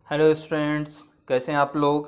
Hello students, कैसे हैं आप लोग।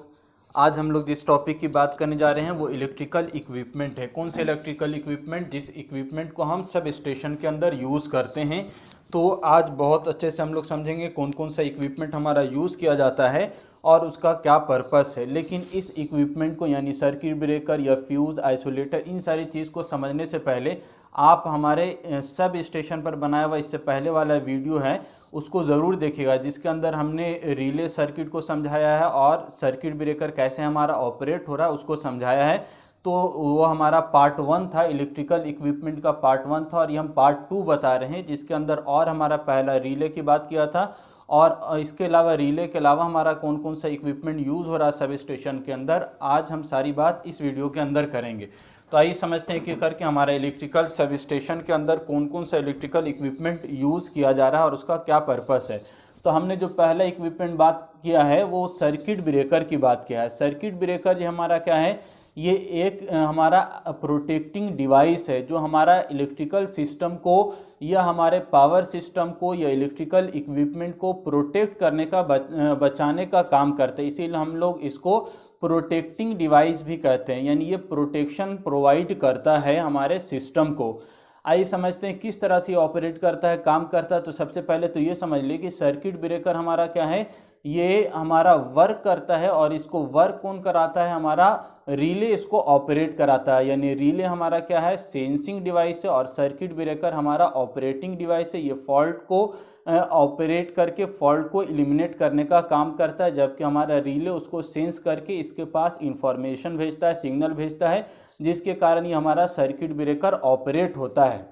आज हम लोग जिस टॉपिक की बात करने जा रहे हैं वो इलेक्ट्रिकल इक्विपमेंट है। कौन से इलेक्ट्रिकल इक्विपमेंट, जिस इक्विपमेंट को हम सब स्टेशन के अंदर यूज़ करते हैं। तो आज बहुत अच्छे से हम लोग समझेंगे कौन कौन सा इक्विपमेंट हमारा यूज़ किया जाता है और उसका क्या पर्पस है। लेकिन इस इक्विपमेंट को यानी सर्किट ब्रेकर या फ्यूज़, आइसोलेटर, इन सारी चीज़ को समझने से पहले आप हमारे सब स्टेशन पर बनाया हुआ इससे पहले वाला वीडियो है उसको ज़रूर देखिएगा, जिसके अंदर हमने रिले सर्किट को समझाया है और सर्किट ब्रेकर कैसे हमारा ऑपरेट हो रहा है उसको समझाया है। तो वो हमारा पार्ट 1 था, इलेक्ट्रिकल इक्विपमेंट का पार्ट 1 था और ये हम पार्ट 2 बता रहे हैं, जिसके अंदर और हमारा पहला रिले की बात किया था और इसके अलावा रिले के अलावा हमारा कौन कौन सा इक्विपमेंट यूज़ हो रहा है सब स्टेशन के अंदर, आज हम सारी बात इस वीडियो के अंदर करेंगे। तो आइए समझते हैं कि करके हमारा इलेक्ट्रिकल सब स्टेशन के अंदर कौन कौन सा इलेक्ट्रिकल इक्विपमेंट यूज़ किया जा रहा है और उसका क्या पर्पस है। तो हमने जो पहला इक्विपमेंट बात किया है वो सर्किट ब्रेकर की बात किया है। सर्किट ब्रेकर जो हमारा क्या है, ये एक हमारा प्रोटेक्टिंग डिवाइस है जो हमारा इलेक्ट्रिकल सिस्टम को या हमारे पावर सिस्टम को या इलेक्ट्रिकल इक्विपमेंट को प्रोटेक्ट करने का बचाने का काम करते हैं। इसीलिए हम लोग इसको प्रोटेक्टिंग डिवाइस भी कहते हैं, यानी ये प्रोटेक्शन प्रोवाइड करता है हमारे सिस्टम को। आइए समझते हैं किस तरह से ऑपरेट करता है, काम करता है। तो सबसे पहले तो ये समझ लीजिए कि सर्किट ब्रेकर हमारा क्या है, ये हमारा वर्क करता है और इसको वर्क कौन कराता है, हमारा रिले इसको ऑपरेट कराता है। यानी रिले हमारा क्या है, सेंसिंग डिवाइस है और सर्किट ब्रेकर हमारा ऑपरेटिंग डिवाइस है। ये फॉल्ट को ऑपरेट करके फॉल्ट को एलिमिनेट करने का काम करता है, जबकि हमारा रिले उसको सेंस करके इसके पास इंफॉर्मेशन भेजता है, सिग्नल भेजता है, जिसके कारण ये हमारा सर्किट ब्रेकर ऑपरेट होता है।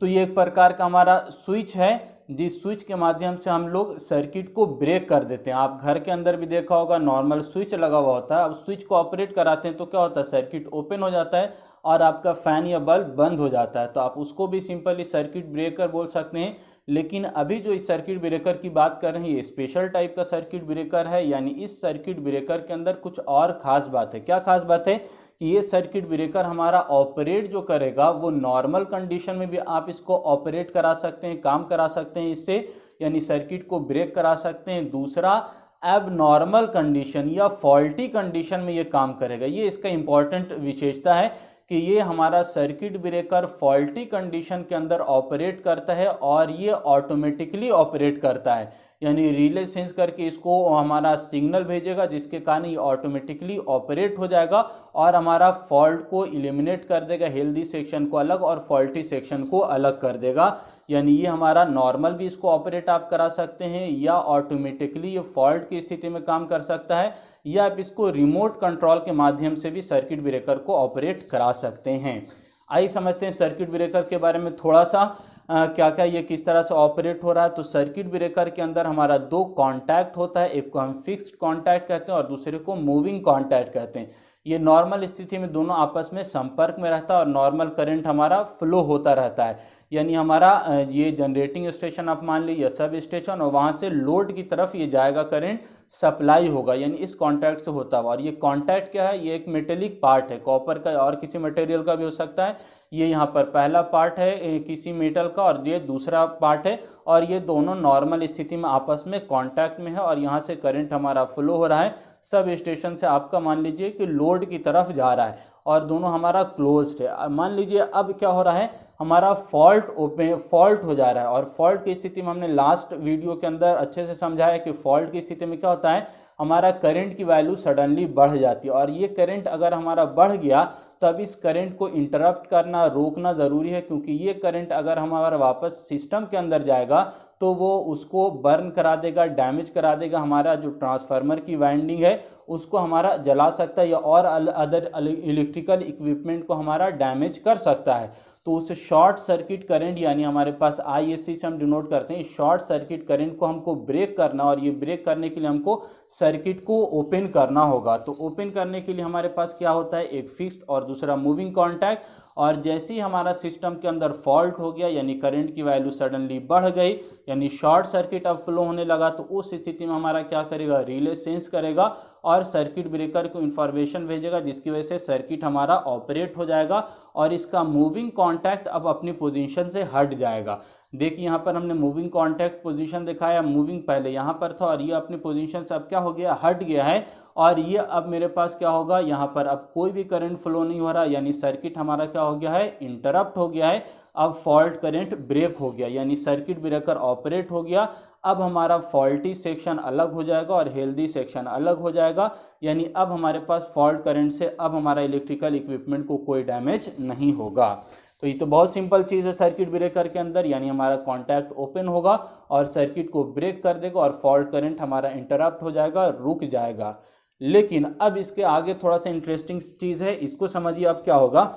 तो ये एक प्रकार का हमारा स्विच है, जिस स्विच के माध्यम से हम लोग सर्किट को ब्रेक कर देते हैं। आप घर के अंदर भी देखा होगा, नॉर्मल स्विच लगा हुआ होता है। अब स्विच को ऑपरेट कराते हैं तो क्या होता है, सर्किट ओपन हो जाता है और आपका फैन या बल्ब बंद हो जाता है। तो आप उसको भी सिंपली सर्किट ब्रेकर बोल सकते हैं। लेकिन अभी जो इस सर्किट ब्रेकर की बात कर रहे हैं ये स्पेशल टाइप का सर्किट ब्रेकर है, यानी इस सर्किट ब्रेकर के अंदर कुछ और खास बात है। क्या खास बात है कि ये सर्किट ब्रेकर हमारा ऑपरेट जो करेगा वो नॉर्मल कंडीशन में भी आप इसको ऑपरेट करा सकते हैं, काम करा सकते हैं इससे, यानी सर्किट को ब्रेक करा सकते हैं। दूसरा, अब नॉर्मल कंडीशन या फॉल्टी कंडीशन में ये काम करेगा। ये इसका इंपॉर्टेंट विशेषता है कि ये हमारा सर्किट ब्रेकर फॉल्टी कंडीशन के अंदर ऑपरेट करता है और ये ऑटोमेटिकली ऑपरेट करता है, यानी रिले सेंस करके इसको हमारा सिग्नल भेजेगा, जिसके कारण ये ऑटोमेटिकली ऑपरेट हो जाएगा और हमारा फॉल्ट को एलिमिनेट कर देगा, हेल्दी सेक्शन को अलग और फॉल्टी सेक्शन को अलग कर देगा। यानी ये हमारा नॉर्मल भी इसको ऑपरेट आप करा सकते हैं या ऑटोमेटिकली ये फॉल्ट की स्थिति में काम कर सकता है, या आप इसको रिमोट कंट्रोल के माध्यम से भी सर्किट ब्रेकर को ऑपरेट करा सकते हैं। आइए समझते हैं सर्किट ब्रेकर के बारे में थोड़ा सा, क्या क्या ये किस तरह से ऑपरेट हो रहा है। तो सर्किट ब्रेकर के अंदर हमारा दो कॉन्टैक्ट होता है, एक को हम फिक्स्ड कॉन्टैक्ट कहते हैं और दूसरे को मूविंग कॉन्टैक्ट कहते हैं। ये नॉर्मल स्थिति में दोनों आपस में संपर्क में रहता है और नॉर्मल करंट हमारा फ्लो होता रहता है। यानी हमारा ये जनरेटिंग स्टेशन आप मान लीजिए, सब स्टेशन, और वहाँ से लोड की तरफ ये जाएगा, करंट सप्लाई होगा, यानी इस कॉन्टैक्ट से होता हुआ। और ये कॉन्टैक्ट क्या है, ये एक मेटेलिक पार्ट है, कॉपर का और किसी मटेरियल का भी हो सकता है। ये यहाँ पर पहला पार्ट है किसी मेटल का और ये दूसरा पार्ट है, और ये दोनों नॉर्मल स्थिति में आपस में कॉन्टैक्ट में है और यहाँ से करंट हमारा फ्लो हो रहा है। सब स्टेशन से आपका मान लीजिए कि लोड की तरफ जा रहा है और दोनों हमारा क्लोज्ड है। मान लीजिए अब क्या हो रहा है, हमारा फॉल्ट हो जा रहा है, और फॉल्ट की स्थिति में हमने लास्ट वीडियो के अंदर अच्छे से समझाया कि फॉल्ट की स्थिति में क्या होता है, हमारा करंट की वैल्यू सडनली बढ़ जाती है। और ये करंट अगर हमारा बढ़ गया तब इस करंट को इंटरप्ट करना, रोकना ज़रूरी है, क्योंकि ये करंट अगर हमारा वापस सिस्टम के अंदर जाएगा तो वो उसको बर्न करा देगा, डैमेज करा देगा। हमारा जो ट्रांसफार्मर की वाइंडिंग है उसको हमारा जला सकता है या और अदर इलेक्ट्रिकल इक्विपमेंट को हमारा डैमेज कर सकता है। तो उस शॉर्ट सर्किट करंट, यानी हमारे पास ISC से हम डिनोट करते हैं, शॉर्ट सर्किट करंट को हमको ब्रेक करना, और ये ब्रेक करने के लिए हमको सर्किट को ओपन करना होगा। तो ओपन करने के लिए हमारे पास क्या होता है, एक फिक्स्ड और दूसरा मूविंग कॉन्टैक्ट। और जैसे ही हमारा सिस्टम के अंदर फॉल्ट हो गया, यानी करंट की वैल्यू सडनली बढ़ गई, यानी शॉर्ट सर्किट अब फ्लो होने लगा, तो उस स्थिति में हमारा क्या करेगा, रिले सेंस करेगा और सर्किट ब्रेकर को इंफॉर्मेशन भेजेगा, जिसकी वजह से सर्किट हमारा ऑपरेट हो जाएगा और इसका मूविंग कॉन्टैक्ट अब अपनी पोजीशन से हट जाएगा। देखिए यहाँ पर हमने मूविंग कॉन्टैक्ट पोजीशन दिखाया, मूविंग पहले यहाँ पर था और ये अपनी पोजीशन से अब क्या हो गया, हट गया है। और ये अब मेरे पास क्या होगा, यहाँ पर अब कोई भी करंट फ्लो नहीं हो रहा, यानी सर्किट हमारा क्या हो गया है, इंटरप्ट हो गया है। अब फॉल्ट करंट ब्रेक हो गया, यानी सर्किट ब्रेकर ऑपरेट हो गया। अब हमारा फॉल्टी सेक्शन अलग हो जाएगा और हेल्दी सेक्शन अलग हो जाएगा, यानी अब हमारे पास फॉल्ट करंट से अब हमारा इलेक्ट्रिकल इक्विपमेंट को कोई डैमेज नहीं होगा। तो ये तो बहुत सिंपल चीज़ है सर्किट ब्रेकर के अंदर, यानी हमारा कॉन्टैक्ट ओपन होगा और सर्किट को ब्रेक कर देगा और फॉल्ट करंट हमारा इंटरप्ट हो जाएगा, रुक जाएगा। लेकिन अब इसके आगे थोड़ा सा इंटरेस्टिंग चीज़ है, इसको समझिए अब क्या होगा।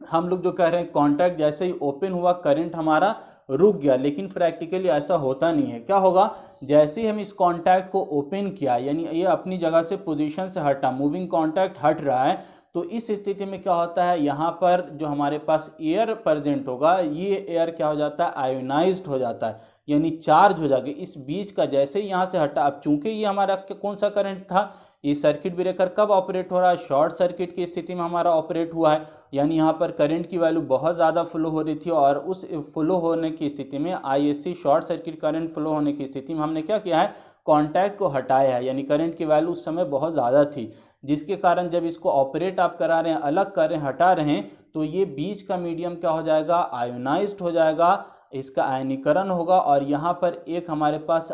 हम लोग जो कह रहे हैं कॉन्टैक्ट जैसे ही ओपन हुआ करंट हमारा रुक गया, लेकिन प्रैक्टिकली ऐसा होता नहीं है। क्या होगा, जैसे ही हम इस कॉन्टैक्ट को ओपन किया, यानी ये अपनी जगह से पोजीशन से हटा, मूविंग कॉन्टैक्ट हट रहा है, तो इस स्थिति में क्या होता है, यहाँ पर जो हमारे पास एयर प्रेजेंट होगा, ये एयर क्या हो जाता है, आयोनाइज्ड हो जाता है, यानी चार्ज हो जाएगा। इस बीच का जैसे ही यहाँ से हटा, अब चूंकि ये हमारा कौन सा करंट था, ये सर्किट ब्रेकर कब ऑपरेट हो रहा है, शॉर्ट सर्किट की स्थिति में हमारा ऑपरेट हुआ है, यानी यहाँ पर करंट की वैल्यू बहुत ज़्यादा फ्लो हो रही थी और उस फ्लो होने की स्थिति में ISC short circuit current flow होने की स्थिति में हमने क्या किया है, कॉन्टैक्ट को हटाया है, यानी करंट की वैल्यू उस समय बहुत ज़्यादा थी, जिसके कारण जब इसको ऑपरेट आप करा रहे हैं, अलग कर रहे हैं, हटा रहे हैं, तो ये बीच का मीडियम क्या हो जाएगा, आयोनाइज्ड हो जाएगा, इसका आयनीकरण होगा और यहाँ पर एक हमारे पास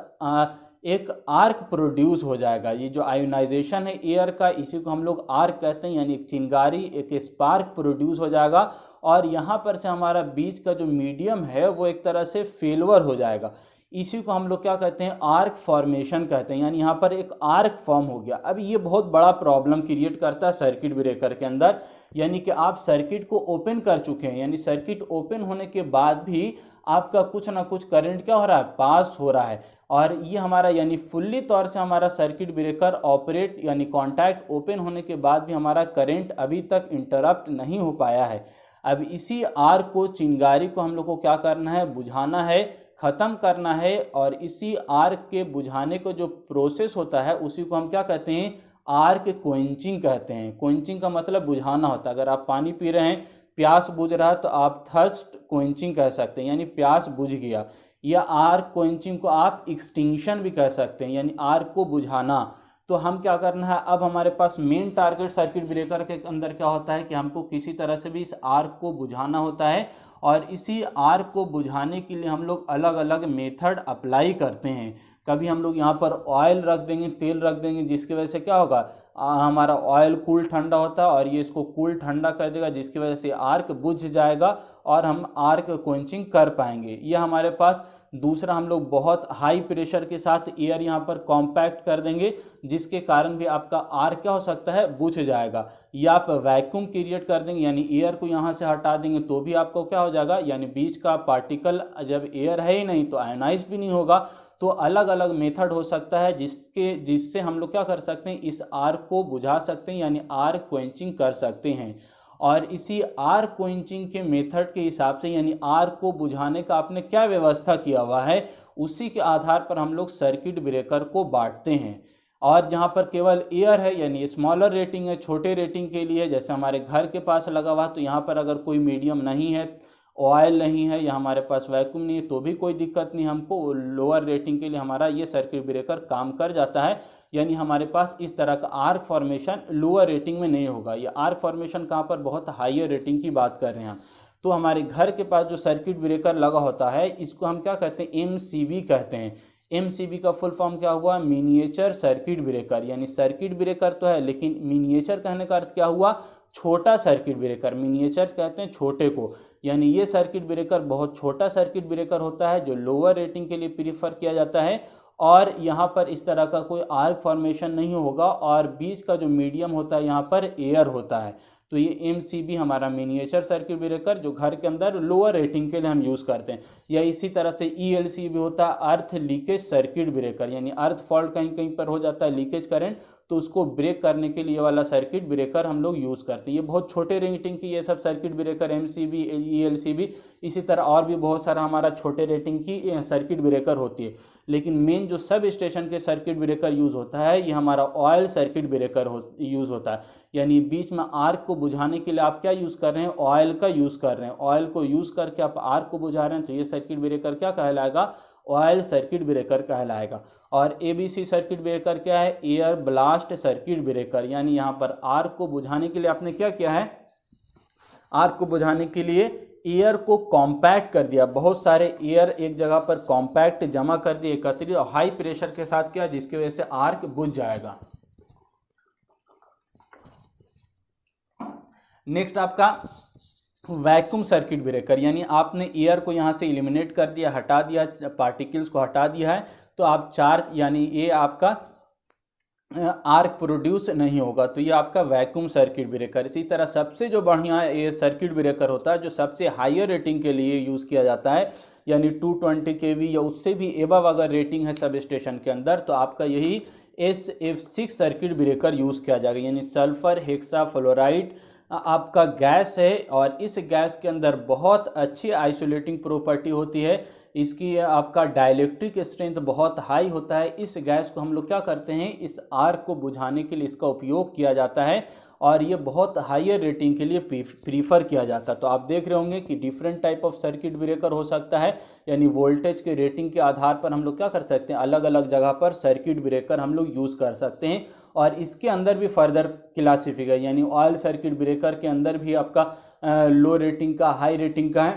एक आर्क प्रोड्यूस हो जाएगा। ये जो आयोनाइजेशन है एयर का, इसी को हम लोग आर्क कहते हैं, यानी एक चिंगारी, एक स्पार्क प्रोड्यूस हो जाएगा और यहाँ पर से हमारा बीच का जो मीडियम है वो एक तरह से फेलवर हो जाएगा। इसी को हम लोग क्या कहते हैं, आर्क फॉर्मेशन कहते हैं, यानी यहाँ पर एक आर्क फॉर्म हो गया। अब ये बहुत बड़ा प्रॉब्लम क्रिएट करता है सर्किट ब्रेकर के अंदर, यानी कि आप सर्किट को ओपन कर चुके हैं, यानी सर्किट ओपन होने के बाद भी आपका कुछ ना कुछ करंट क्या हो रहा है, पास हो रहा है, और ये हमारा यानी फुल्ली तौर से हमारा सर्किट ब्रेकर ऑपरेट, यानी कॉन्टैक्ट ओपन होने के बाद भी हमारा करंट अभी तक इंटरप्ट नहीं हो पाया है। अब इसी आर्क को, चिंगारी को हम लोग को क्या करना है, बुझाना है, ख़त्म करना है, और इसी आर्क के बुझाने को जो प्रोसेस होता है उसी को हम क्या कहते हैं, आर्क क्वेंचिंग कहते हैं। क्वेंचिंग का मतलब बुझाना होता है। अगर आप पानी पी रहे हैं, प्यास बुझ रहा है, तो आप थर्स्ट क्वेंचिंग कह सकते हैं, यानी प्यास बुझ गया। या आर्क क्वेंचिंग को आप एक्सटिंक्शन भी कह सकते हैं, यानी आर्क को बुझाना। तो हम क्या करना है, अब हमारे पास मेन टारगेट सर्किट ब्रेकर के अंदर क्या होता है कि हमको किसी तरह से भी इस आर्क को बुझाना होता है, और इसी आर्क को बुझाने के लिए हम लोग अलग अलग मेथड अप्लाई करते हैं। कभी हम लोग यहाँ पर ऑयल रख देंगे, तेल रख देंगे, जिसकी वजह से क्या होगा, हमारा ऑयल कूल ठंडा होता है और ये इसको कूल ठंडा कर देगा, जिसकी वजह से आर्क बुझ जाएगा और हम आर्क क्वेंचिंग कर पाएंगे। ये हमारे पास दूसरा, हम लोग बहुत हाई प्रेशर के साथ एयर यहाँ पर कॉम्पैक्ट कर देंगे, जिसके कारण भी आपका आर्क क्या हो सकता है, बुझ जाएगा। या आप वैक्यूम क्रिएट कर देंगे, यानी एयर को यहाँ से हटा देंगे तो भी आपको क्या हो जाएगा, यानी बीच का पार्टिकल, जब एयर है ही नहीं तो आयनाइज्ड भी नहीं होगा। तो अलग अलग मेथड हो सकता है जिससे हम लोग क्या कर सकते हैं, इस आर्क को बुझा सकते हैं, यानी आर्क क्वेंचिंग कर सकते हैं। और इसी आर्क क्वेंचिंग के मेथड के हिसाब से, यानी आर्क को बुझाने का आपने क्या व्यवस्था किया हुआ है, उसी के आधार पर हम लोग सर्किट ब्रेकर को बांटते हैं। और जहाँ पर केवल एयर है, यानी स्मॉलर रेटिंग है, छोटे रेटिंग के लिए, जैसे हमारे घर के पास लगा हुआ, तो यहाँ पर अगर कोई मीडियम नहीं है, ऑयल नहीं है, या हमारे पास वैक्यूम नहीं है, तो भी कोई दिक्कत नहीं, हमको लोअर रेटिंग के लिए हमारा ये सर्किट ब्रेकर काम कर जाता है। यानी हमारे पास इस तरह का आर्क फॉर्मेशन लोअर रेटिंग में नहीं होगा। ये आर्क फॉर्मेशन कहाँ पर, बहुत हाइयर रेटिंग की बात कर रहे हैं। तो हमारे घर के पास जो सर्किट ब्रेकर लगा होता है, इसको हम क्या कहते हैं, MCB कहते हैं। MCB का फुल फॉर्म क्या हुआ, मिनिएचर सर्किट ब्रेकर, यानी सर्किट ब्रेकर तो है लेकिन मिनिएचर कहने का अर्थ क्या हुआ, छोटा सर्किट ब्रेकर। मिनिएचर कहते हैं छोटे को, यानी ये सर्किट ब्रेकर बहुत छोटा सर्किट ब्रेकर होता है जो लोअर रेटिंग के लिए प्रीफर किया जाता है, और यहाँ पर इस तरह का कोई आर्क फॉर्मेशन नहीं होगा, और बीच का जो मीडियम होता है यहाँ पर एयर होता है। तो ये MCB हमारा मिनिएचर सर्किट ब्रेकर जो घर के अंदर लोअर रेटिंग के लिए हम यूज़ करते हैं। या इसी तरह से ELC भी होता है, अर्थ लीकेज सर्किट ब्रेकर, यानी अर्थ फॉल्ट कहीं कहीं पर हो जाता है, लीकेज करंट, तो उसको ब्रेक करने के लिए वाला सर्किट ब्रेकर हम लोग यूज़ करते हैं। ये बहुत छोटे रेटिंग की ये सब सर्किट ब्रेकर, MCB, ELCB, इसी तरह और भी बहुत सारा हमारा छोटे रेटिंग की सर्किट ब्रेकर होती है। लेकिन मेन जो सब स्टेशन के सर्किट ब्रेकर यूज़ होता है ये हमारा ऑयल सर्किट ब्रेकर यूज़ होता है। यानी बीच में आर्क को बुझाने के लिए आप क्या यूज़ कर रहे हैं, ऑयल का यूज़ कर रहे हैं। ऑयल को यूज़ करके आप आर्क को बुझा रहे हैं, तो ये सर्किट ब्रेकर क्या कहलाएगा, ऑयल सर्किट ब्रेकर कहलाएगा। और एबीसी सर्किट ब्रेकर क्या है, एयर ब्लास्ट सर्किट ब्रेकर। यानी यहाँ पर आर्क को बुझाने के लिए आपने क्या किया है, आर्क को बुझाने के लिए एयर को कॉम्पैक्ट कर दिया, बहुत सारे एयर एक जगह पर कॉम्पैक्ट जमा कर दिए, एकत्रित और हाई प्रेशर के साथ किया, जिसकी वजह से आर्क बुझ जाएगा। नेक्स्ट आपका वैक्यूम सर्किट ब्रेकर, यानी आपने एयर को यहाँ से एलिमिनेट कर दिया, हटा दिया, पार्टिकल्स को हटा दिया है, तो आप चार्ज यानी ये आपका आर्क प्रोड्यूस नहीं होगा, तो ये आपका वैक्यूम सर्किट ब्रेकर। इसी तरह सबसे जो बढ़िया ये सर्किट ब्रेकर होता है, जो सबसे हायर रेटिंग के लिए यूज़ किया जाता है, यानी 220 kV या उससे भी एबव अगर रेटिंग है सब स्टेशन के अंदर, तो आपका यही SF6 सर्किट ब्रेकर यूज़ किया जाएगा। यानी सल्फर हेक्साफ्लोराइड आपका गैस है, और इस गैस के अंदर बहुत अच्छी आइसोलेटिंग प्रॉपर्टी होती है, इसकी आपका डाइलेक्ट्रिक स्ट्रेंथ बहुत हाई होता है। इस गैस को हम लोग क्या करते हैं, इस आर्क को बुझाने के लिए इसका उपयोग किया जाता है, और ये बहुत हायर रेटिंग के लिए प्रीफर किया जाता है। तो आप देख रहे होंगे कि different type of circuit breaker हो सकता है, यानी वोल्टेज के रेटिंग के आधार पर हम लोग क्या कर सकते हैं, अलग अलग जगह पर सर्किट ब्रेकर हम लोग यूज़ कर सकते हैं। और इसके अंदर भी फर्दर क्लासिफिकेशन, यानी ऑयल सर्किट ब्रेकर के अंदर भी आपका लो रेटिंग का, हाई रेटिंग का है,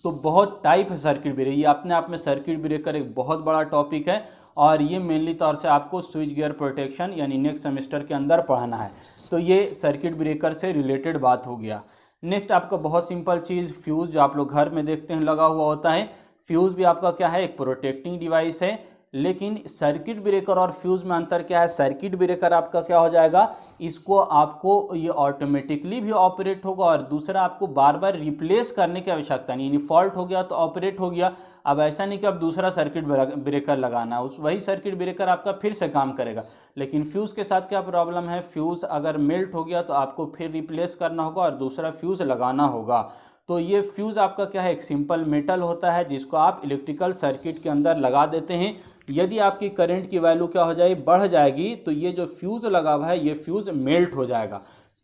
तो बहुत टाइप है सर्किट ब्रेकर। ये अपने आप में सर्किट ब्रेकर एक बहुत बड़ा टॉपिक है, और ये मेनली तौर से आपको स्विच गियर प्रोटेक्शन यानी नेक्स्ट सेमेस्टर के अंदर पढ़ना है। तो ये सर्किट ब्रेकर से रिलेटेड बात हो गया। नेक्स्ट आपका बहुत सिंपल चीज़, फ्यूज़, जो आप लोग घर में देखते हैं लगा हुआ होता है। फ्यूज़ भी आपका क्या है, एक प्रोटेक्टिंग डिवाइस है, लेकिन सर्किट ब्रेकर और फ्यूज़ में अंतर क्या है, सर्किट ब्रेकर आपका क्या हो जाएगा, इसको आपको ये ऑटोमेटिकली भी ऑपरेट होगा, और दूसरा आपको बार बार रिप्लेस करने की आवश्यकता नहीं, यानी फॉल्ट हो गया तो ऑपरेट हो गया। अब ऐसा नहीं कि अब दूसरा सर्किट ब्रेकर लगाना है, उस वही सर्किट ब्रेकर आपका फिर से काम करेगा। लेकिन फ्यूज़ के साथ क्या प्रॉब्लम है, फ्यूज़ अगर मेल्ट हो गया तो आपको फिर रिप्लेस करना होगा और दूसरा फ्यूज़ लगाना होगा। तो ये फ्यूज़ आपका क्या है, एक सिंपल मेटल होता है, जिसको आप इलेक्ट्रिकल सर्किट के अंदर लगा देते हैं। यदि आपकी करंट की वैल्यू क्या हो जाए, बढ़ जाएगी, तो ये जो फ्यूज़ लगा हुआ है ये फ्यूज़ मेल्ट हो जाएगा।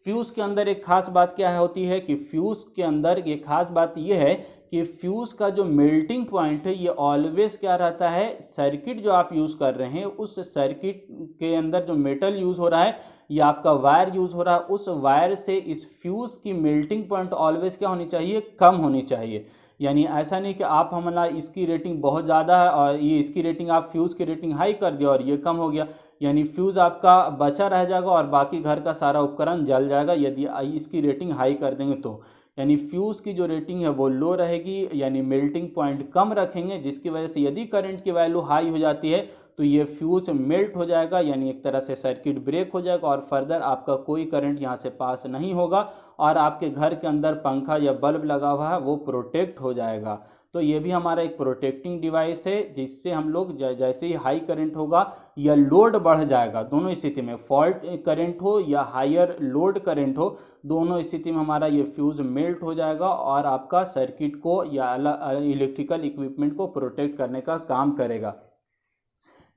फ्यूज़ के अंदर एक खास बात क्या होती है कि फ्यूज़ के अंदर एक खास बात ये है कि फ्यूज़ का जो मेल्टिंग पॉइंट है ये ऑलवेज क्या रहता है, सर्किट जो आप यूज़ कर रहे हैं उस सर्किट के अंदर जो मेटल यूज़ हो रहा है या आपका वायर यूज़ हो रहा है, उस वायर से इस फ्यूज़ की मेल्टिंग पॉइंट ऑलवेज क्या होनी चाहिए, कम होनी चाहिए। यानी ऐसा नहीं कि आप हमारा इसकी रेटिंग बहुत ज़्यादा है और ये इसकी रेटिंग, आप फ्यूज़ की रेटिंग हाई कर दिया और ये कम हो गया, यानी फ्यूज़ आपका बचा रह जाएगा और बाकी घर का सारा उपकरण जल जाएगा यदि इसकी रेटिंग हाई कर देंगे तो। यानी फ्यूज़ की जो रेटिंग है वो लो रहेगी, यानी मेल्टिंग पॉइंट कम रखेंगे, जिसकी वजह से यदि करंट की वैल्यू हाई हो जाती है तो ये फ्यूज़ मेल्ट हो जाएगा, यानी एक तरह से सर्किट ब्रेक हो जाएगा और फर्दर आपका कोई करंट यहाँ से पास नहीं होगा और आपके घर के अंदर पंखा या बल्ब लगा हुआ है वो प्रोटेक्ट हो जाएगा। तो ये भी हमारा एक प्रोटेक्टिंग डिवाइस है, जिससे हम लोग जैसे ही हाई करंट होगा या लोड बढ़ जाएगा, दोनों स्थिति में फॉल्ट करंट हो या हायर लोड करंट हो, दोनों स्थिति में हमारा ये फ्यूज़ मेल्ट हो जाएगा और आपका सर्किट को या इलेक्ट्रिकल इक्विपमेंट को प्रोटेक्ट करने का काम करेगा।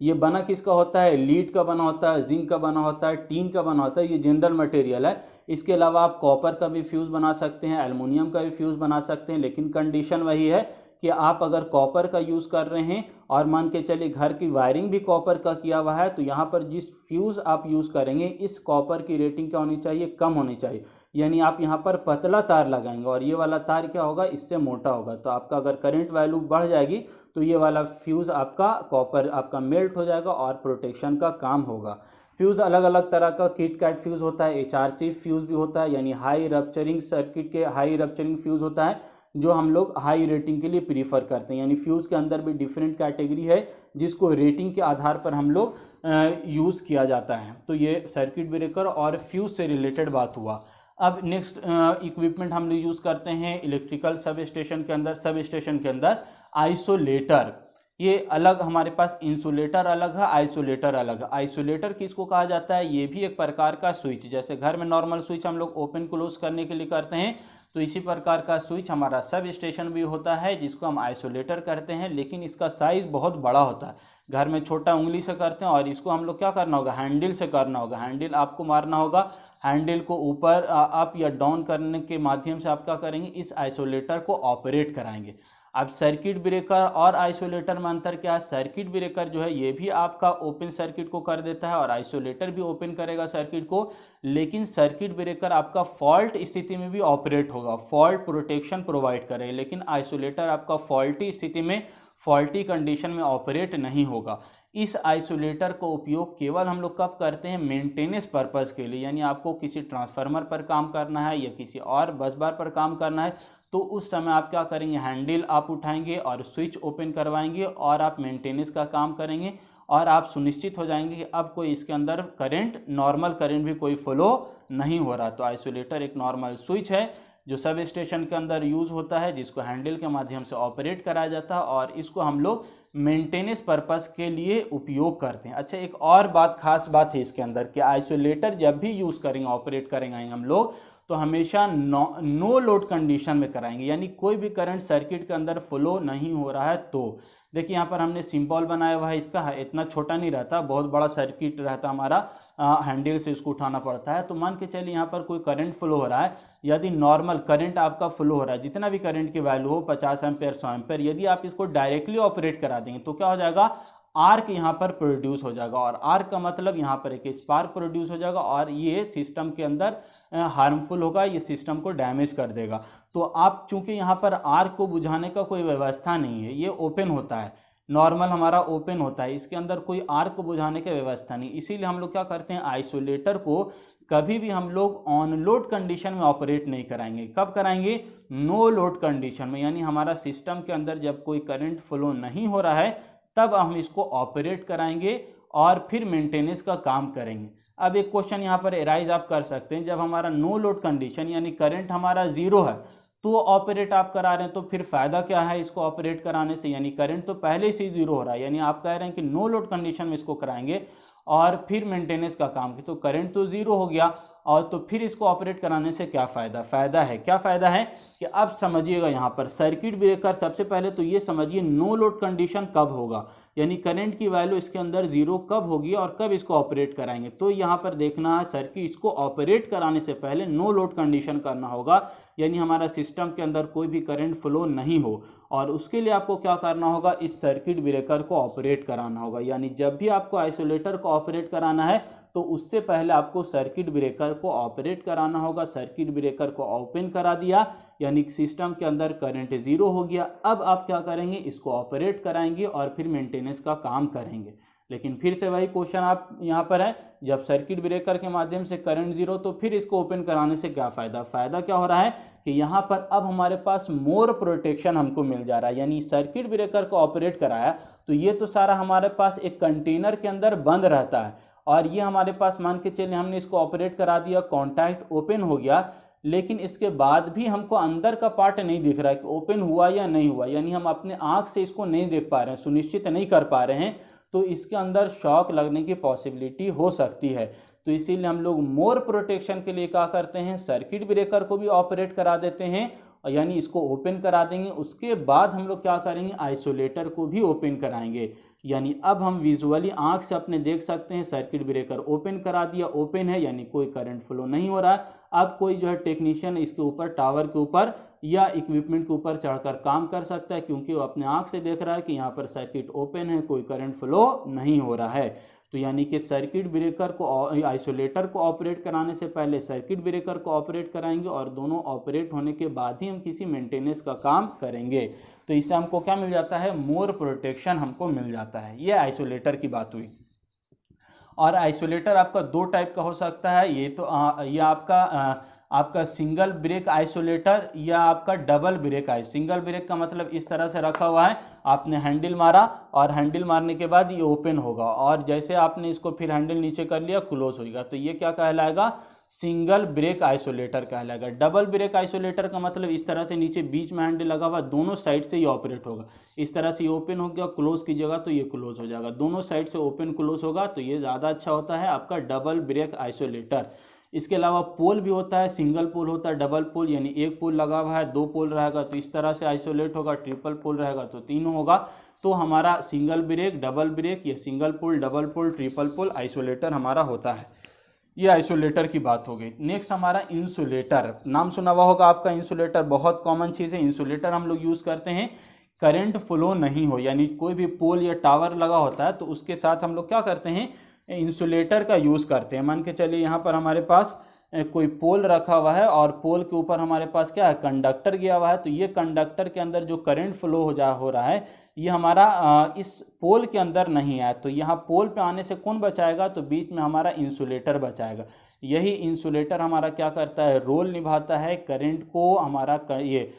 ये बना किसका होता है, लीड का बना होता है, जिंक का बना होता है, टीन का बना होता है, ये जनरल मटेरियल है। इसके अलावा आप कॉपर का भी फ्यूज़ बना सकते हैं, एल्युमिनियम का भी फ्यूज़ बना सकते हैं, लेकिन कंडीशन वही है कि आप अगर कॉपर का यूज़ कर रहे हैं और मान के चलिए घर की वायरिंग भी कॉपर का किया हुआ है, तो यहाँ पर जिस फ्यूज़ आप यूज़ करेंगे इस कॉपर की रेटिंग क्या होनी चाहिए, कम होनी चाहिए। यानी आप यहाँ पर पतला तार लगाएंगे और ये वाला तार क्या होगा, इससे मोटा होगा, तो आपका अगर करंट वैल्यू बढ़ जाएगी तो ये वाला फ्यूज़ आपका कॉपर आपका मेल्ट हो जाएगा और प्रोटेक्शन का काम होगा। फ्यूज़ अलग अलग तरह का किट कैट फ्यूज़ होता है, HRC फ्यूज़ भी होता है, यानी हाई रप्चरिंग सर्किट के हाई रप्चरिंग फ्यूज़ होता है, जो हम लोग हाई रेटिंग के लिए प्रीफर करते हैं। यानी फ्यूज़ के अंदर भी डिफरेंट कैटेगरी है जिसको रेटिंग के आधार पर हम लोग यूज़ किया जाता है। तो ये सर्किट ब्रेकर और फ्यूज़ से रिलेटेड बात हुआ। अब नेक्स्ट इक्विपमेंट हम लोग यूज़ करते हैं इलेक्ट्रिकल सब स्टेशन के अंदर आइसोलेटर। ये अलग हमारे पास इंसुलेटर अलग है, आइसोलेटर अलग है। आइसोलेटर किसको कहा जाता है, ये भी एक प्रकार का स्विच, जैसे घर में नॉर्मल स्विच हम लोग ओपन क्लोज करने के लिए करते हैं, तो इसी प्रकार का स्विच हमारा सब स्टेशन भी होता है जिसको हम आइसोलेटर करते हैं, लेकिन इसका साइज़ बहुत बड़ा होता है। घर में छोटा उंगली से करते हैं और इसको हम लोग क्या करना होगा, हैंडल से करना होगा। हैंडल आपको मारना होगा, हैंडल को ऊपर अप या डाउन करने के माध्यम से आप क्या करेंगे, इस आइसोलेटर को ऑपरेट कराएंगे। अब सर्किट ब्रेकर और आइसोलेटर में अंतर क्या है, सर्किट ब्रेकर जो है ये भी आपका ओपन सर्किट को कर देता है और आइसोलेटर भी ओपन करेगा सर्किट को, लेकिन सर्किट ब्रेकर आपका फॉल्ट स्थिति में भी ऑपरेट होगा, फॉल्ट प्रोटेक्शन प्रोवाइड करेगा, लेकिन आइसोलेटर आपका फॉल्टी स्थिति में, फॉल्टी कंडीशन में ऑपरेट नहीं होगा। इस आइसोलेटर का उपयोग केवल हम लोग कब करते हैं, मेंटेनेंस पर्पस के लिए, यानी आपको किसी ट्रांसफार्मर पर काम करना है या किसी और बस बार पर काम करना है, तो उस समय आप क्या करेंगे, हैंडल आप उठाएंगे और स्विच ओपन करवाएंगे और आप मेंटेनेंस का काम करेंगे और आप सुनिश्चित हो जाएंगे कि अब कोई इसके अंदर करंट, नॉर्मल करंट भी कोई फ्लो नहीं हो रहा। तो आइसोलेटर एक नॉर्मल स्विच है जो सब स्टेशन के अंदर यूज़ होता है, जिसको हैंडल के माध्यम से ऑपरेट कराया जाता है और इसको हम लोग मेंटेनेंस पर्पस के लिए उपयोग करते हैं। अच्छा, एक और बात, खास बात है इसके अंदर कि आइसोलेटर जब भी यूज़ करेंगे, ऑपरेट करेंगे हम लोग, तो हमेशा नो लोड कंडीशन में कराएंगे, यानी कोई भी करंट सर्किट के अंदर फ्लो नहीं हो रहा है। तो देखिए यहाँ पर हमने सिंबल बनाया हुआ है इसका, इतना छोटा नहीं रहता, बहुत बड़ा सर्किट रहता हमारा, हैंडल से इसको उठाना पड़ता है। तो मान के चलिए यहाँ पर कोई करंट फ्लो हो रहा है, यदि नॉर्मल करंट आपका फ्लो हो रहा है, जितना भी करंट की वैल्यू हो, 50 एम्पेयर, 100 एम्पेयर, यदि आप इसको डायरेक्टली ऑपरेट करा देंगे तो क्या हो जाएगा, आर्क यहाँ पर प्रोड्यूस हो जाएगा, और आर्क का मतलब यहाँ पर एक स्पार्क प्रोड्यूस हो जाएगा और ये सिस्टम के अंदर हार्मफुल होगा, ये सिस्टम को डैमेज कर देगा। तो आप चूंकि यहाँ पर आर्क को बुझाने का कोई व्यवस्था नहीं है, ये ओपन होता है, नॉर्मल हमारा ओपन होता है, इसके अंदर कोई आर्क को बुझाने की व्यवस्था नहीं, इसीलिए हम लोग क्या करते हैं, आइसोलेटर को कभी भी हम लोग ऑन लोड कंडीशन में ऑपरेट नहीं कराएंगे। कब कराएंगे, नो लोड कंडीशन में, यानी हमारा सिस्टम के अंदर जब कोई करंट फ्लो नहीं हो रहा है तब हम इसको ऑपरेट कराएंगे और फिर मेंटेनेंस का काम करेंगे। अब एक क्वेश्चन यहाँ पर एराइज आप कर सकते हैं, जब हमारा नो लोड कंडीशन यानी करंट हमारा जीरो है तो ऑपरेट आप करा रहे हैं, तो फिर फायदा क्या है इसको ऑपरेट कराने से, यानी करंट तो पहले से जीरो हो रहा है, यानी आप कह रहे हैं कि नो लोड कंडीशन में इसको कराएंगे और फिर मेंटेनेंस का काम की, तो करंट तो जीरो हो गया और तो फिर इसको ऑपरेट कराने से क्या फ़ायदा, फ़ायदा है, क्या फ़ायदा है कि अब समझिएगा यहाँ पर सर्किट ब्रेकर, सबसे पहले तो ये समझिए नो लोड कंडीशन कब होगा, यानी करंट की वैल्यू इसके अंदर जीरो कब होगी और कब इसको ऑपरेट कराएंगे। तो यहाँ पर देखना है सर्किट, इसको ऑपरेट कराने से पहले नो लोड कंडीशन करना होगा, यानी हमारा सिस्टम के अंदर कोई भी करंट फ्लो नहीं हो, और उसके लिए आपको क्या करना होगा, इस सर्किट ब्रेकर को ऑपरेट कराना होगा। यानी जब भी आपको आइसोलेटर को ऑपरेट कराना है तो उससे पहले आपको सर्किट ब्रेकर को ऑपरेट कराना होगा। सर्किट ब्रेकर को ओपन करा दिया यानी सिस्टम के अंदर करंट जीरो हो गया। अब आप क्या करेंगे, इसको ऑपरेट कराएंगे और फिर मेंटेनेंस का काम करेंगे। लेकिन फिर से वही क्वेश्चन आप यहाँ पर है, जब सर्किट ब्रेकर के माध्यम से करंट जीरो तो फिर इसको ओपन कराने से क्या फ़ायदा, फ़ायदा क्या हो रहा है कि यहाँ पर अब हमारे पास मोर प्रोटेक्शन हमको मिल जा रहा है। यानी सर्किट ब्रेकर को ऑपरेट कराया तो ये तो सारा हमारे पास एक कंटेनर के अंदर बंद रहता है, और ये हमारे पास मान के चलिए हमने इसको ऑपरेट करा दिया, कॉन्टैक्ट ओपन हो गया, लेकिन इसके बाद भी हमको अंदर का पार्ट नहीं दिख रहा है कि ओपन हुआ या नहीं हुआ, यानी हम अपने आँख से इसको नहीं देख पा रहे हैं, सुनिश्चित नहीं कर पा रहे हैं, तो इसके अंदर शॉक लगने की पॉसिबिलिटी हो सकती है। तो इसीलिए हम लोग मोर प्रोटेक्शन के लिए क्या करते हैं, सर्किट ब्रेकर को भी ऑपरेट करा देते हैं, यानी इसको ओपन करा देंगे। उसके बाद हम लोग क्या करेंगे, आइसोलेटर को भी ओपन कराएंगे। यानी अब हम विजुअली आंख से अपने देख सकते हैं सर्किट ब्रेकर ओपन करा दिया, ओपन है यानी कोई करंट फ्लो नहीं हो रहा है। अब कोई जो है टेक्नीशियन इसके ऊपर, टावर के ऊपर या इक्विपमेंट के ऊपर चढ़कर काम कर सकता है, क्योंकि वो अपने आंख से देख रहा है कि यहाँ पर सर्किट ओपन है, कोई करंट फ्लो नहीं हो रहा है। तो यानी कि सर्किट ब्रेकर को, आइसोलेटर को ऑपरेट कराने से पहले सर्किट ब्रेकर को ऑपरेट कराएंगे, और दोनों ऑपरेट होने के बाद ही हम किसी मेंटेनेंस का काम करेंगे। तो इससे हमको क्या मिल जाता है, मोर प्रोटेक्शन हमको मिल जाता है। ये आइसोलेटर की बात हुई। और आइसोलेटर आपका दो टाइप का हो सकता है, ये तो ये आपका सिंगल ब्रेक आइसोलेटर या आपका डबल ब्रेक सिंगल ब्रेक का मतलब इस तरह से रखा हुआ है, आपने हैंडल मारा और हैंडल मारने के बाद ये ओपन होगा, और जैसे आपने इसको फिर हैंडल नीचे कर लिया क्लोज होगा, तो ये क्या कहलाएगा, सिंगल ब्रेक आइसोलेटर कहलाएगा। डबल ब्रेक आइसोलेटर का मतलब इस तरह से नीचे बीच में हैंडल लगा हुआ, दोनों साइड से ये ऑपरेट होगा। इस तरह से ये ओपन हो गया, क्लोज कीजिएगा तो ये क्लोज हो जाएगा, दोनों साइड से ओपन क्लोज होगा, तो ये ज़्यादा अच्छा होता है आपका डबल ब्रेक आइसोलेटर। इसके अलावा पोल भी होता है, सिंगल पोल होता है, डबल पोल, यानी एक पोल लगा हुआ है, दो पोल रहेगा तो इस तरह से आइसोलेट होगा, ट्रिपल पोल रहेगा तो तीनों होगा। तो हमारा सिंगल ब्रेक, डबल ब्रेक, या single pole, double pole, triple pole isolator हमारा होता है। ये आइसोलेटर की बात हो गई। नेक्स्ट हमारा इंसुलेटर, नाम सुना हुआ होगा आपका। इंसुलेटर बहुत कॉमन चीज़ है। इंसुलेटर हम लोग यूज़ करते हैं करंट फ्लो नहीं हो, यानी कोई भी पोल या टावर लगा होता है तो उसके साथ हम लोग क्या करते हैं, इंसुलेटर का यूज़ करते हैं। मान के चलिए यहाँ पर हमारे पास कोई पोल रखा हुआ है और पोल के ऊपर हमारे पास क्या है, कंडक्टर गया हुआ है। तो ये कंडक्टर के अंदर जो करंट फ्लो हो रहा है ये हमारा इस पोल के अंदर नहीं है। तो यहाँ पोल पे आने से कौन बचाएगा, तो बीच में हमारा इंसुलेटर बचाएगा। यही इंसुलेटर हमारा क्या करता है, रोल निभाता है करंट को हमारा ये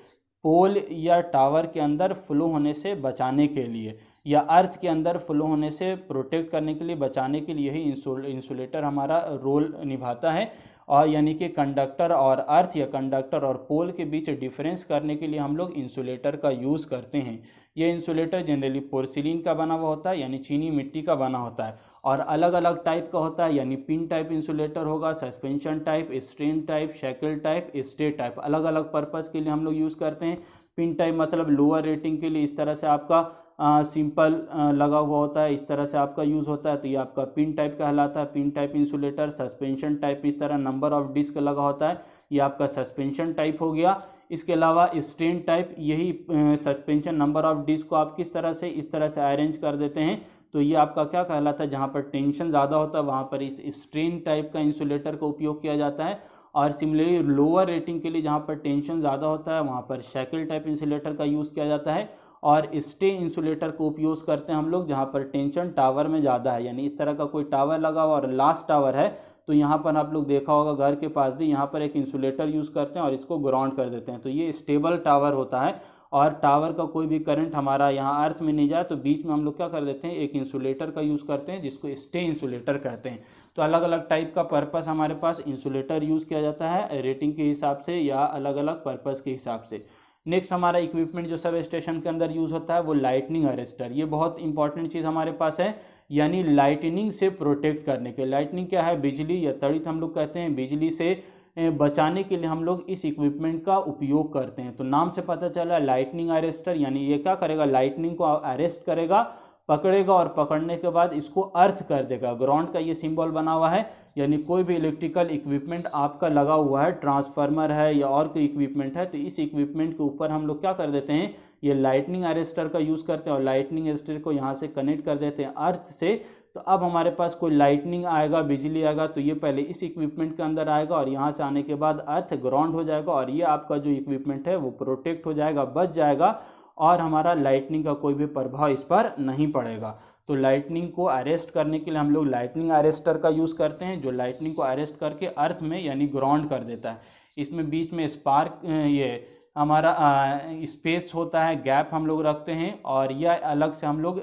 पोल या टावर के अंदर फ्लो होने से बचाने के लिए, या अर्थ के अंदर फ्लो होने से प्रोटेक्ट करने के लिए, बचाने के लिए यही इंसुलेटर हमारा रोल निभाता है। और यानी कि कंडक्टर और अर्थ या कंडक्टर और पोल के बीच डिफरेंस करने के लिए हम लोग इंसुलेटर का यूज़ करते हैं। ये इंसुलेटर जनरली पोर्सिलिन का बना हुआ होता है, यानी चीनी मिट्टी का बना होता है, और अलग अलग टाइप का होता है, यानी पिन टाइप इंसुलेटर होगा, suspension type, strain type, shackle type, stay type, अलग अलग पर्पज़ के लिए हम लोग यूज़ करते हैं। पिन टाइप मतलब लोअर रेटिंग के लिए, इस तरह से आपका सिंपल लगा हुआ होता है, इस तरह से आपका यूज़ होता है, तो ये आपका पिन टाइप कहलाता है, pin type insulator. Suspension type इस तरह नंबर ऑफ डिस्क लगा होता है, ये आपका सस्पेंशन टाइप हो गया। इसके अलावा स्ट्रेन टाइप, यही सस्पेंशन नंबर ऑफ डिस्क को आप किस तरह से इस तरह से अरेंज कर देते हैं, तो ये आपका क्या कहलाता है, जहाँ पर टेंशन ज़्यादा होता है वहाँ पर इस स्ट्रेन टाइप का इंसुलेटर का उपयोग किया जाता है। और सिमिलरली लोअर रेटिंग के लिए जहाँ पर टेंशन ज़्यादा होता है वहाँ पर शैकल टाइप इंसुलेटर का यूज़ किया जाता है। और स्टे इंसुलेटर को उपयोग करते हैं हम लोग जहाँ पर टेंशन टावर में ज़्यादा है, यानी इस तरह का कोई टावर लगा हुआ और लास्ट टावर है, तो यहाँ पर आप लोग देखा होगा घर के पास भी यहाँ पर एक इंसुलेटर यूज़ करते हैं और इसको ग्राउंड कर देते हैं। तो ये स्टेबल टावर होता है और टावर का कोई भी करंट हमारा यहाँ अर्थ में नहीं जाए तो बीच में हम लोग क्या कर देते हैं, एक इंसुलेटर का यूज़ करते हैं जिसको स्टे इंसुलेटर कहते हैं। तो अलग अलग टाइप का पर्पस हमारे पास इंसुलेटर यूज़ किया जाता है रेटिंग के हिसाब से या अलग अलग पर्पस के हिसाब से। नेक्स्ट हमारा इक्विपमेंट जो सब स्टेशन के अंदर यूज़ होता है वो लाइटनिंग अरेस्टर। ये बहुत इंपॉर्टेंट चीज़ हमारे पास है, यानी लाइटनिंग से प्रोटेक्ट करने के। लाइटनिंग क्या है, बिजली या तड़ित हम लोग कहते हैं, बिजली से बचाने के लिए हम लोग इस इक्विपमेंट का उपयोग करते हैं। तो नाम से पता चला लाइटनिंग अरेस्टर, यानी ये क्या करेगा, लाइटनिंग को अरेस्ट करेगा, पकड़ेगा और पकड़ने के बाद इसको अर्थ कर देगा। ग्राउंड का ये सिंबल बना हुआ है, यानी कोई भी इलेक्ट्रिकल इक्विपमेंट आपका लगा हुआ है, ट्रांसफार्मर है या और कोई इक्विपमेंट है, तो इस इक्विपमेंट के ऊपर हम लोग क्या कर देते हैं, ये लाइटनिंग अरेस्टर का यूज़ करते हैं और लाइटनिंग अरेस्टर को यहाँ से कनेक्ट कर देते हैं अर्थ से। तो अब हमारे पास कोई लाइटनिंग आएगा, बिजली आएगा, तो ये पहले इस इक्विपमेंट के अंदर आएगा और यहाँ से आने के बाद अर्थ ग्राउंड हो जाएगा और ये आपका जो इक्विपमेंट है वो प्रोटेक्ट हो जाएगा, बच जाएगा और हमारा लाइटनिंग का कोई भी प्रभाव इस पर नहीं पड़ेगा। तो लाइटनिंग को अरेस्ट करने के लिए हम लोग लाइटनिंग अरेस्टर का यूज़ करते हैं, जो लाइटनिंग को अरेस्ट करके अर्थ में यानी ग्राउंड कर देता है। इसमें बीच में स्पार्क ये हमारा स्पेस होता है, गैप हम लोग रखते हैं और यह अलग से हम लोग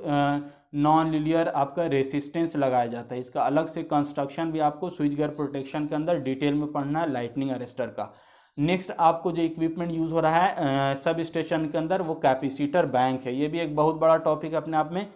नॉन लीनियर आपका रेसिस्टेंस लगाया जाता है। इसका अलग से कंस्ट्रक्शन भी आपको स्विच गियर प्रोटेक्शन के अंदर डिटेल में पढ़ना है लाइटनिंग अरेस्टर का। नेक्स्ट आपको जो इक्विपमेंट यूज़ हो रहा है सब स्टेशन के अंदर वो कैपेसिटर बैंक है। ये भी एक बहुत बड़ा टॉपिक है अपने आप में,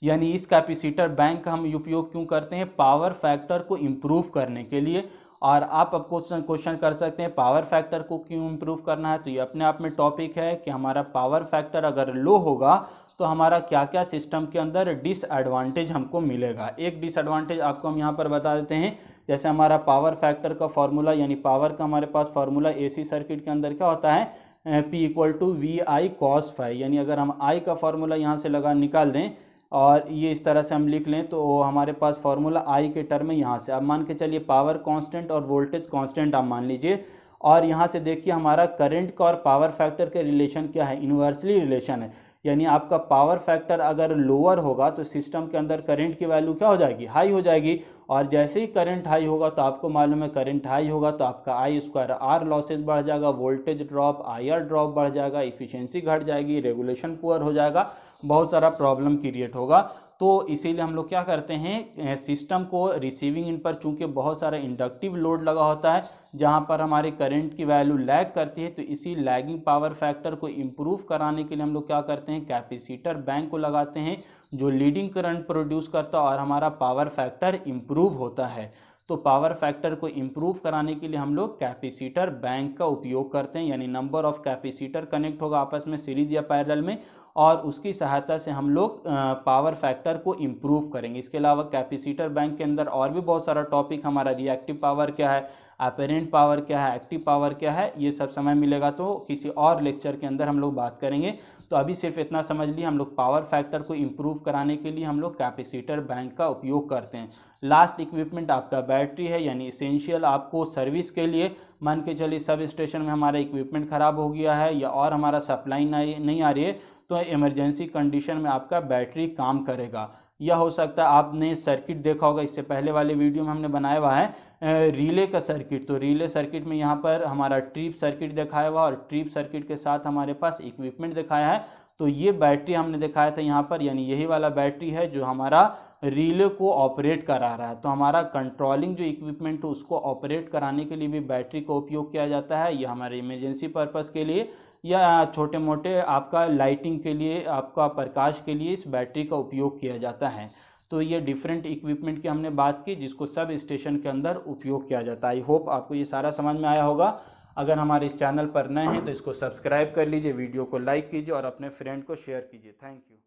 यानी इस कैपेसिटर बैंक का हम उपयोग क्यों करते हैं, पावर फैक्टर को इम्प्रूव करने के लिए। और आप अब क्वेश्चन कर सकते हैं पावर फैक्टर को क्यों इम्प्रूव करना है, तो ये अपने आप में टॉपिक है कि हमारा पावर फैक्टर अगर लो होगा तो हमारा क्या क्या सिस्टम के अंदर डिसएडवांटेज हमको मिलेगा। एक डिसएडवांटेज आपको हम यहाँ पर बता देते हैं, जैसे हमारा पावर फैक्टर का फॉर्मूला यानी पावर का हमारे पास फॉर्मूला एसी सर्किट के अंदर क्या होता है, P = VI cos φ, यानी अगर हम I का फॉर्मूला यहाँ से निकाल दें और ये इस तरह से हम लिख लें तो हमारे पास फॉर्मूला I के टर्म में यहाँ से अब मान के चलिए पावर कांस्टेंट और वोल्टेज कांस्टेंट आप मान लीजिए, और यहाँ से देखिए हमारा करंट का और पावर फैक्टर के रिलेशन क्या है, इन्वर्सली रिलेशन है। यानी आपका पावर फैक्टर अगर लोअर होगा तो सिस्टम के अंदर करंट की वैल्यू क्या हो जाएगी, हाई हो जाएगी, और जैसे ही करंट हाई होगा तो आपको मालूम है करंट हाई होगा तो आपका I² R लॉसेज बढ़ जाएगा, वोल्टेज ड्रॉप IR ड्रॉप बढ़ जाएगा, इफिशिएंसी घट जाएगी, रेगुलेशन पुअर हो जाएगा, बहुत सारा प्रॉब्लम क्रिएट होगा। तो इसीलिए हम लोग क्या करते हैं, सिस्टम को रिसीविंग इन पर चूंकि बहुत सारा इंडक्टिव लोड लगा होता है जहां पर हमारे करंट की वैल्यू लैग करती है, तो इसी लैगिंग पावर फैक्टर को इम्प्रूव कराने के लिए हम लोग क्या करते हैं, कैपेसिटर बैंक को लगाते हैं जो लीडिंग करंट प्रोड्यूस करता है और हमारा पावर फैक्टर इम्प्रूव होता है। तो पावर फैक्टर को इम्प्रूव कराने के लिए हम लोग कैपेसिटर बैंक का उपयोग करते हैं, यानी नंबर ऑफ कैपेसिटर कनेक्ट होगा आपस में सीरीज या पैरेलल में, और उसकी सहायता से हम लोग पावर फैक्टर को इम्प्रूव करेंगे। इसके अलावा कैपेसिटर बैंक के अंदर और भी बहुत सारा टॉपिक, हमारा रिएक्टिव पावर क्या है, अपेरेंट पावर क्या है, एक्टिव पावर क्या है, ये सब समय मिलेगा तो किसी और लेक्चर के अंदर हम लोग बात करेंगे। तो अभी सिर्फ इतना समझ लिए, हम लोग पावर फैक्टर को इम्प्रूव कराने के लिए हम लोग कैपेसिटर बैंक का उपयोग करते हैं। लास्ट इक्विपमेंट आपका बैटरी है, यानी इसेंशियल आपको सर्विस के लिए, मान के चलिए सब स्टेशन में हमारा इक्विपमेंट ख़राब हो गया है या और हमारा सप्लाई नहीं आ रही है, तो इमरजेंसी कंडीशन में आपका बैटरी काम करेगा। यह हो सकता है आपने सर्किट देखा होगा, इससे पहले वाले वीडियो में हमने बनाया हुआ है रिले का सर्किट। तो रिले सर्किट में यहाँ पर हमारा ट्रिप सर्किट दिखाया हुआ, और ट्रिप सर्किट के साथ हमारे पास इक्विपमेंट दिखाया है। तो ये बैटरी हमने दिखाया था यहाँ पर, यानी यही वाला बैटरी है जो हमारा रिले को ऑपरेट करा रहा है। तो हमारा कंट्रोलिंग जो इक्विपमेंट है उसको ऑपरेट कराने के लिए भी बैटरी का उपयोग किया जाता है। यह हमारे इमरजेंसी पर्पज़ के लिए या छोटे मोटे आपका लाइटिंग के लिए, आपका प्रकाश के लिए इस बैटरी का उपयोग किया जाता है। तो ये डिफरेंट इक्विपमेंट की हमने बात की जिसको सब स्टेशन के अंदर उपयोग किया जाता है। आई होप आपको ये सारा समझ में आया होगा। अगर हमारे इस चैनल पर नए हैं तो इसको सब्सक्राइब कर लीजिए, वीडियो को लाइक कीजिए और अपने फ्रेंड को शेयर कीजिए। Thank you.